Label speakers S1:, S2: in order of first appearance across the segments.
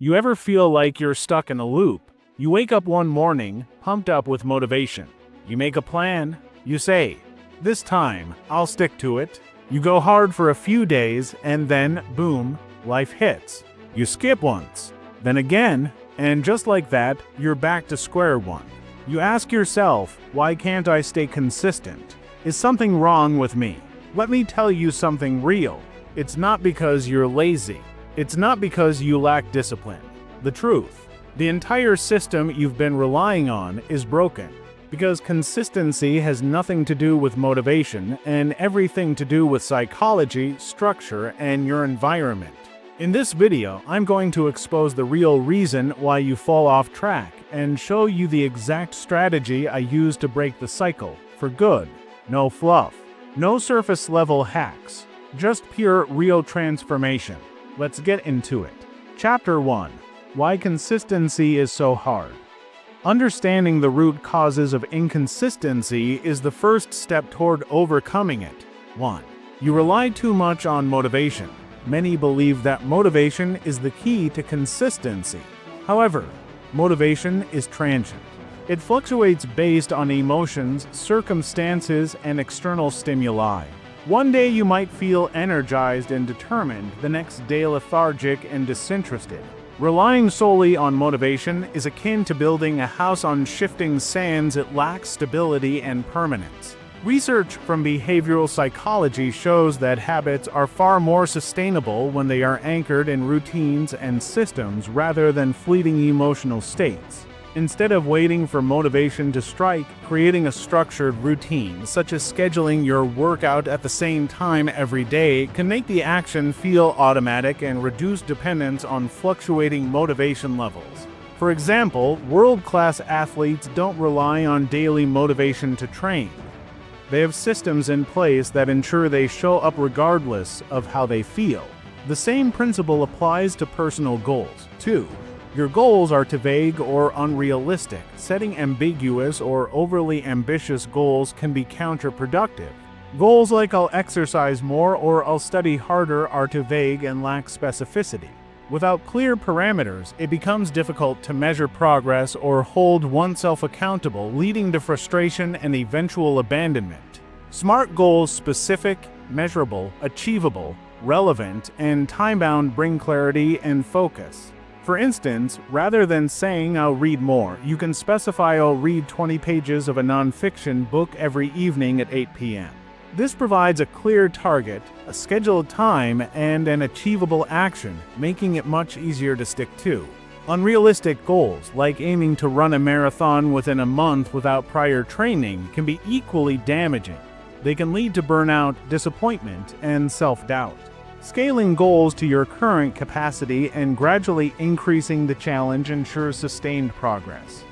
S1: You ever feel like you're stuck in a loop? You wake up one morning, pumped up with motivation. You make a plan. You say, "This time, I'll stick to it." You go hard for a few days, and then, boom, life hits. You skip once, then again, and just like that, you're back to square one. You ask yourself, why can't I stay consistent? Is something wrong with me? Let me tell you something real. It's not because you're lazy. It's not because you lack discipline. The truth, the entire system you've been relying on is broken. Because consistency has nothing to do with motivation and everything to do with psychology, structure, and your environment. In this video, I'm going to expose the real reason why you fall off track and show you the exact strategy I use to break the cycle for good. No fluff, no surface level hacks, just pure real transformation. Let's get into it. Chapter 1. Why consistency is so hard. Understanding the root causes of inconsistency is the first step toward overcoming it. 1. You rely too much on motivation. Many believe that motivation is the key to consistency. However, motivation is transient. It fluctuates based on emotions, circumstances, and external stimuli. One day you might feel energized and determined, the next day lethargic and disinterested. Relying solely on motivation is akin to building a house on shifting sands. It lacks stability and permanence. Research from behavioral psychology shows that habits are far more sustainable when they are anchored in routines and systems rather than fleeting emotional states. Instead of waiting for motivation to strike, creating a structured routine, such as scheduling your workout at the same time every day, can make the action feel automatic and reduce dependence on fluctuating motivation levels. For example, world-class athletes don't rely on daily motivation to train. They have systems in place that ensure they show up regardless of how they feel. The same principle applies to personal goals, too. Your goals are too vague or unrealistic. Setting ambiguous or overly ambitious goals can be counterproductive. Goals like "I'll exercise more" or "I'll study harder" are too vague and lack specificity. Without clear parameters, it becomes difficult to measure progress or hold oneself accountable, leading to frustration and eventual abandonment. Smart goals, specific, measurable, achievable, relevant, and time-bound, bring clarity and focus. For instance, rather than saying "I'll read more," you can specify "I'll read 20 pages of a nonfiction book every evening at 8 p.m. This provides a clear target, a scheduled time, and an achievable action, making it much easier to stick to. Unrealistic goals, like aiming to run a marathon within a month without prior training, can be equally damaging. They can lead to burnout, disappointment, and self-doubt. Scaling goals to your current capacity and gradually increasing the challenge ensures sustained progress.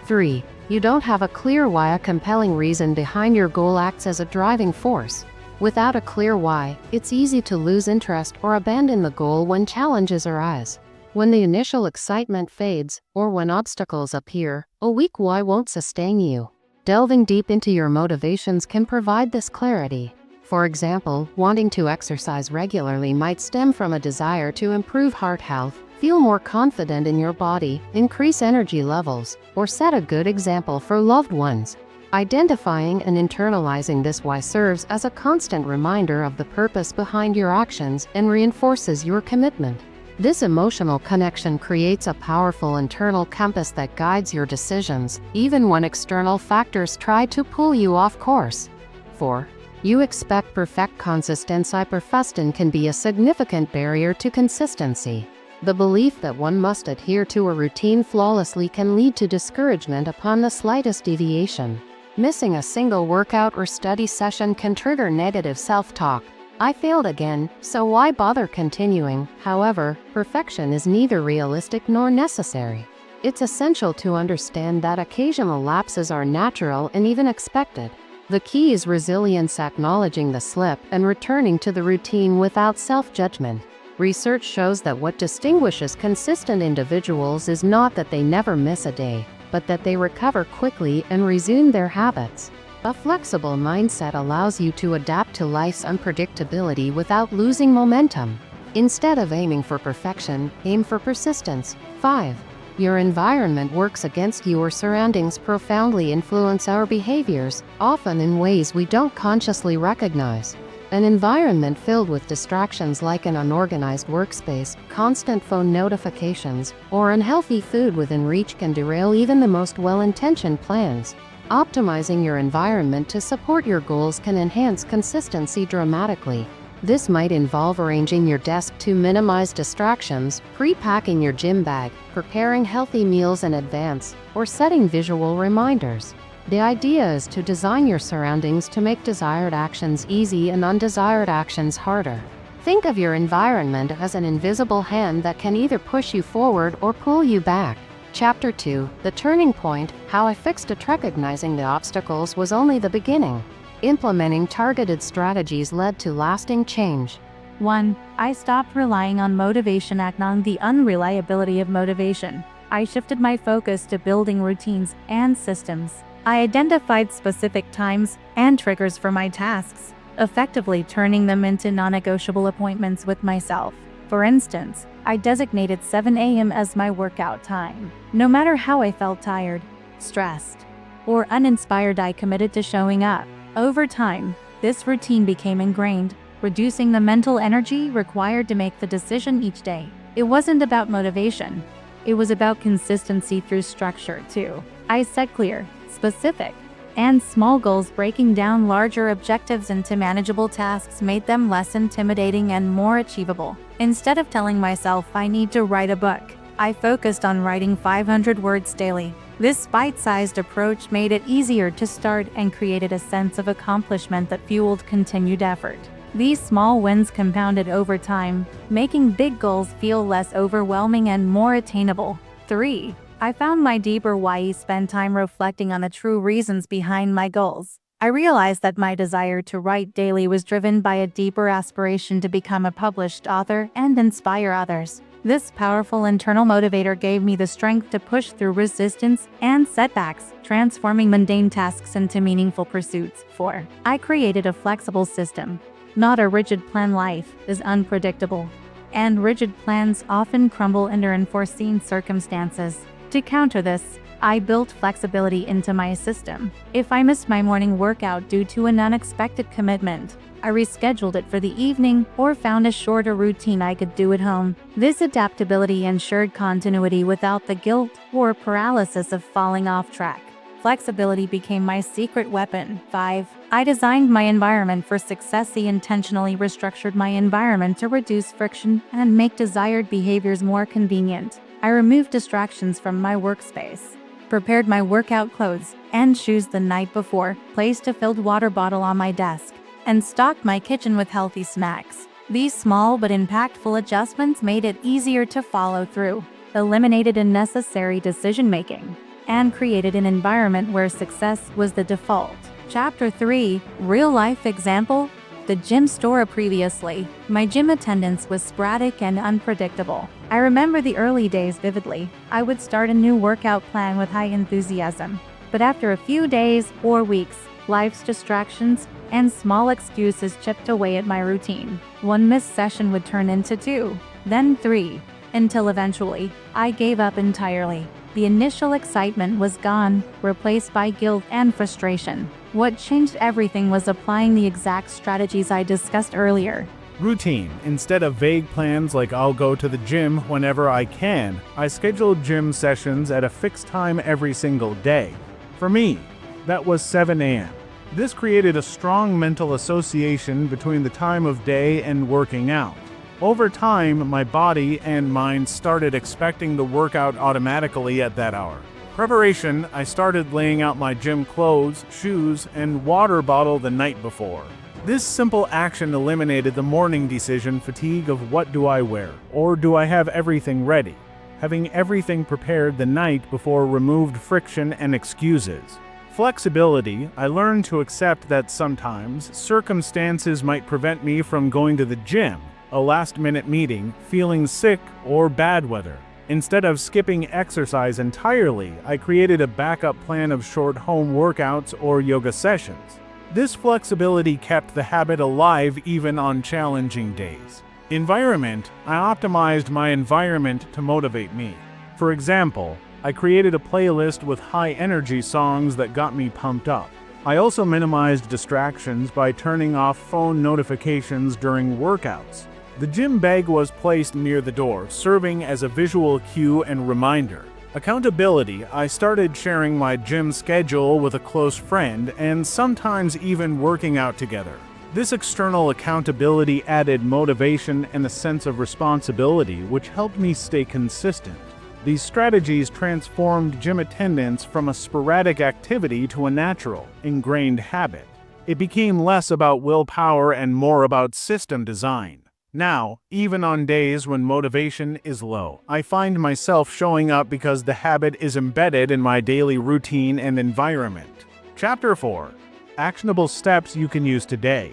S2: 3. You don't have a clear why. A compelling reason behind your goal acts as a driving force. Without a clear why, it's easy to lose interest or abandon the goal when challenges arise. When the initial excitement fades, or when obstacles appear, a weak why won't sustain you. Delving deep into your motivations can provide this clarity. For example, wanting to exercise regularly might stem from a desire to improve heart health, feel more confident in your body, increase energy levels, or set a good example for loved ones. Identifying and internalizing this why serves as a constant reminder of the purpose behind your actions and reinforces your commitment. This emotional connection creates a powerful internal compass that guides your decisions, even when external factors try to pull you off course. 4. You expect perfect consistency. Perfection can be a significant barrier to consistency. The belief that one must adhere to a routine flawlessly can lead to discouragement upon the slightest deviation. Missing a single workout or study session can trigger negative self-talk. "I failed again, so why bother continuing?" However, perfection is neither realistic nor necessary. It's essential to understand that occasional lapses are natural and even expected. The key is resilience, acknowledging the slip and returning to the routine without self-judgment. Research shows that what distinguishes consistent individuals is not that they never miss a day, but that they recover quickly and resume their habits. A flexible mindset allows you to adapt to life's unpredictability without losing momentum. Instead of aiming for perfection, aim for persistence. 5. Your environment works against you. Our surroundings profoundly influence our behaviors, often in ways we don't consciously recognize. An environment filled with distractions like an unorganized workspace, constant phone notifications, or unhealthy food within reach can derail even the most well-intentioned plans. Optimizing your environment to support your goals can enhance consistency dramatically. This might involve arranging your desk to minimize distractions, pre-packing your gym bag, preparing healthy meals in advance, or setting visual reminders. The idea is to design your surroundings to make desired actions easy and undesired actions harder. Think of your environment as an invisible hand that can either push you forward or pull you back. Chapter 2, The Turning Point, How I Fixed It. Recognizing the obstacles was only the beginning. Implementing targeted strategies led to lasting change.
S3: 1. I stopped relying on motivation. Acknowledging the unreliability of motivation, I shifted my focus to building routines and systems. I identified specific times and triggers for my tasks, effectively turning them into non-negotiable appointments with myself. For instance, I designated 7 a.m. as my workout time. No matter how I felt tired, stressed, or uninspired, I committed to showing up. Over time, this routine became ingrained, reducing the mental energy required to make the decision each day. It wasn't about motivation. It was about consistency through structure, too. I set clear, specific, and small goals. Breaking down larger objectives into manageable tasks made them less intimidating and more achievable. Instead of telling myself I need to write a book, I focused on writing 500 words daily. This bite-sized approach made it easier to start and created a sense of accomplishment that fueled continued effort. These small wins compounded over time, making big goals feel less overwhelming and more attainable. 3. I found my deeper why. I spent time reflecting on the true reasons behind my goals. I realized that my desire to write daily was driven by a deeper aspiration to become a published author and inspire others. This powerful internal motivator gave me the strength to push through resistance and setbacks, transforming mundane tasks into meaningful pursuits. 4. I created a flexible system. Not a rigid plan. Life is unpredictable, and rigid plans often crumble under unforeseen circumstances. To counter this, I built flexibility into my system. If I missed my morning workout due to an unexpected commitment, I rescheduled it for the evening or found a shorter routine I could do at home. This adaptability ensured continuity without the guilt or paralysis of falling off track. Flexibility became my secret weapon. 5. I designed my environment for success. I intentionally restructured my environment to reduce friction and make desired behaviors more convenient. I removed distractions from my workspace, prepared my workout clothes and shoes the night before, placed a filled water bottle on my desk, and stocked my kitchen with healthy snacks. These small but impactful adjustments made it easier to follow through, eliminated unnecessary decision-making, and created an environment where success was the default. Chapter 3, Real-Life Example. The gym store. Previously, my gym attendance was sporadic and unpredictable. I remember the early days vividly. I would start a new workout plan with high enthusiasm, but after a few days or weeks, life's distractions and small excuses chipped away at my routine. One missed session would turn into 2, then 3, until eventually, I gave up entirely. The initial excitement was gone, replaced by guilt and frustration. What changed everything was applying the exact strategies I discussed earlier.
S1: Routine. Instead of vague plans like I'll go to the gym whenever I can, I scheduled gym sessions at a fixed time every single day. For me, that was 7 a.m. This created a strong mental association between the time of day and working out. Over time, my body and mind started expecting the workout automatically at that hour. Preparation, I started laying out my gym clothes, shoes, and water bottle the night before. This simple action eliminated the morning decision fatigue of what do I wear, or do I have everything ready. Having everything prepared the night before removed friction and excuses. Flexibility, I learned to accept that sometimes circumstances might prevent me from going to the gym, a last-minute meeting, feeling sick, or bad weather. Instead of skipping exercise entirely, I created a backup plan of short home workouts or yoga sessions. This flexibility kept the habit alive even on challenging days. Environment. I optimized my environment to motivate me. For example, I created a playlist with high-energy songs that got me pumped up. I also minimized distractions by turning off phone notifications during workouts. The gym bag was placed near the door, serving as a visual cue and reminder. Accountability. I started sharing my gym schedule with a close friend and sometimes even working out together. This external accountability added motivation and a sense of responsibility, which helped me stay consistent. These strategies transformed gym attendance from a sporadic activity to a natural, ingrained habit. It became less about willpower and more about system design. Now, even on days when motivation is low, I find myself showing up because the habit is embedded in my daily routine and environment. Chapter 4. Actionable steps you can use today.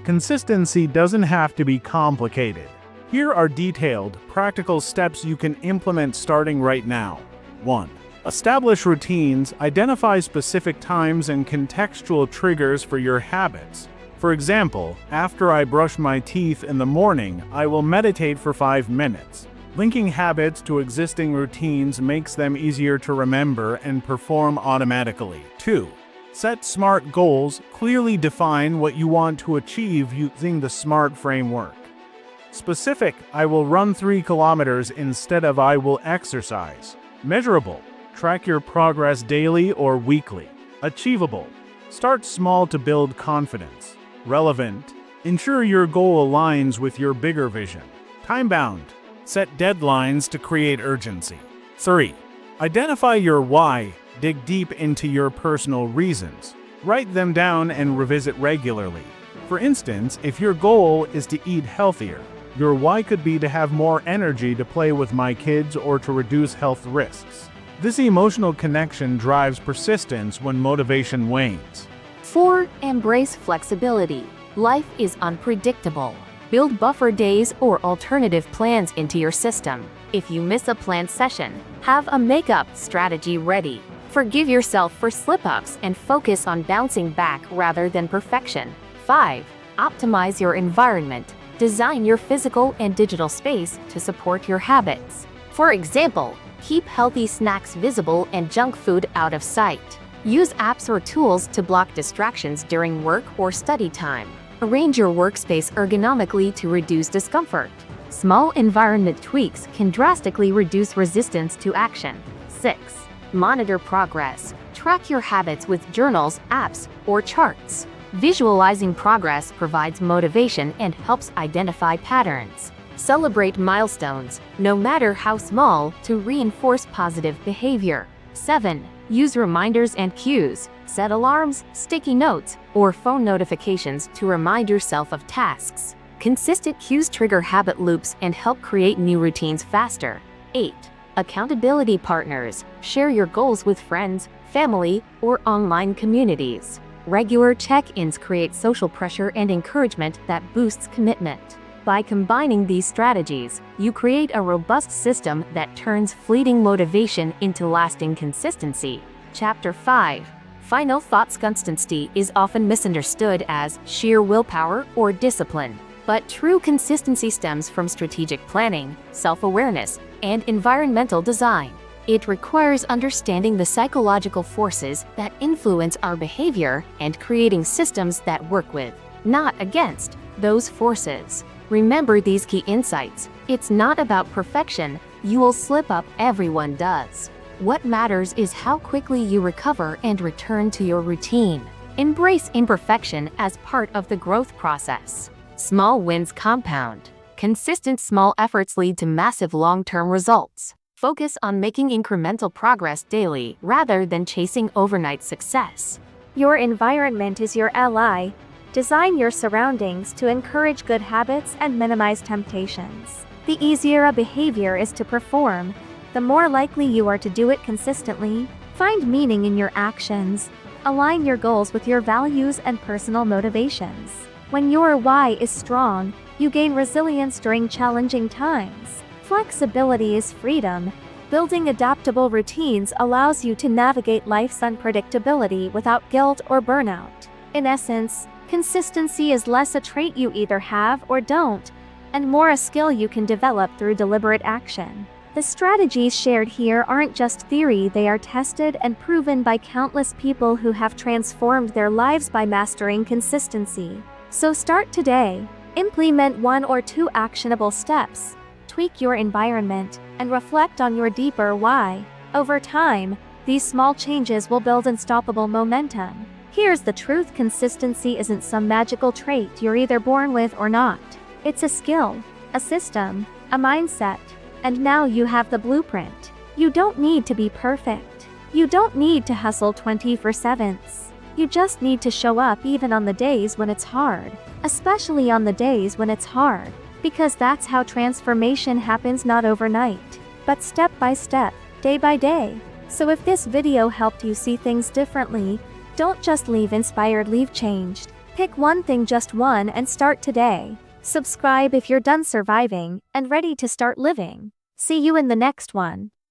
S1: Consistency doesn't have to be complicated. Here are detailed, practical steps you can implement starting right now. 1. Establish routines. Identify specific times and contextual triggers for your habits. For example, after I brush my teeth in the morning, I will meditate for 5 minutes. Linking habits to existing routines makes them easier to remember and perform automatically. 2. Set SMART goals. Clearly define what you want to achieve using the SMART framework. Specific. I will run 3 kilometers instead of I will exercise. Measurable. Track your progress daily or weekly. Achievable. Start small to build confidence. Relevant. Ensure your goal aligns with your bigger vision. Time-bound. Set deadlines to create urgency. 3. Identify your why. Dig deep into your personal reasons. Write them down and revisit regularly. For instance, if your goal is to eat healthier, your why could be to have more energy to play with my kids or to reduce health risks. This emotional connection drives persistence when motivation wanes.
S4: 4. Embrace flexibility. Life is unpredictable. Build buffer days or alternative plans into your system. If you miss a planned session, have a makeup strategy ready. Forgive yourself for slip-ups and focus on bouncing back rather than perfection. 5. Optimize your environment. Design your physical and digital space to support your habits. For example, keep healthy snacks visible and junk food out of sight. Use apps or tools to block distractions during work or study time. Arrange your workspace ergonomically to reduce discomfort. Small environment tweaks can drastically reduce resistance to action. 6. Monitor progress. Track your habits with journals, apps, or charts. Visualizing progress provides motivation and helps identify patterns. Celebrate milestones, no matter how small, to reinforce positive behavior. 7. Use reminders and cues. Set alarms, sticky notes, or phone notifications to remind yourself of tasks. Consistent cues trigger habit loops and help create new routines faster. 8. Accountability partners. Share your goals with friends, family, or online communities. Regular check-ins create social pressure and encouragement that boosts commitment. By combining these strategies, you create a robust system that turns fleeting motivation into lasting consistency. Chapter 5. Final thoughts. Consistency is often misunderstood as sheer willpower or discipline, but true consistency stems from strategic planning, self-awareness, and environmental design. It requires understanding the psychological forces that influence our behavior and creating systems that work with, not against, those forces. Remember these key insights. It's not about perfection. You will slip up, everyone does. What matters is how quickly you recover and return to your routine. Embrace imperfection as part of the growth process. Small wins compound. Consistent small efforts lead to massive long-term results. Focus on making incremental progress daily rather than chasing overnight success.
S5: Your environment is your ally. Design your surroundings to encourage good habits and minimize temptations. The easier a behavior is to perform, the more likely you are to do it consistently. Find meaning in your actions. Align your goals with your values and personal motivations. When your why is strong, you gain resilience during challenging times. Flexibility is freedom. Building adaptable routines allows you to navigate life's unpredictability without guilt or burnout. In essence, consistency is less a trait you either have or don't, and more a skill you can develop through deliberate action. The strategies shared here aren't just theory, they are tested and proven by countless people who have transformed their lives by mastering consistency. So start today. Implement 1 or 2 actionable steps. Tweak your environment, and reflect on your deeper why. Over time, these small changes will build unstoppable momentum. Here's the truth: consistency isn't some magical trait you're either born with or not. It's a skill, a system, a mindset. And now you have the blueprint. You don't need to be perfect. You don't need to hustle 24/7. You just need to show up even on the days when it's hard. Especially on the days when it's hard. Because that's how transformation happens, not overnight, but step by step, day by day. So if this video helped you see things differently, don't just leave inspired, leave changed. Pick one thing, just one, and start today. Subscribe if you're done surviving and ready to start living. See you in the next one.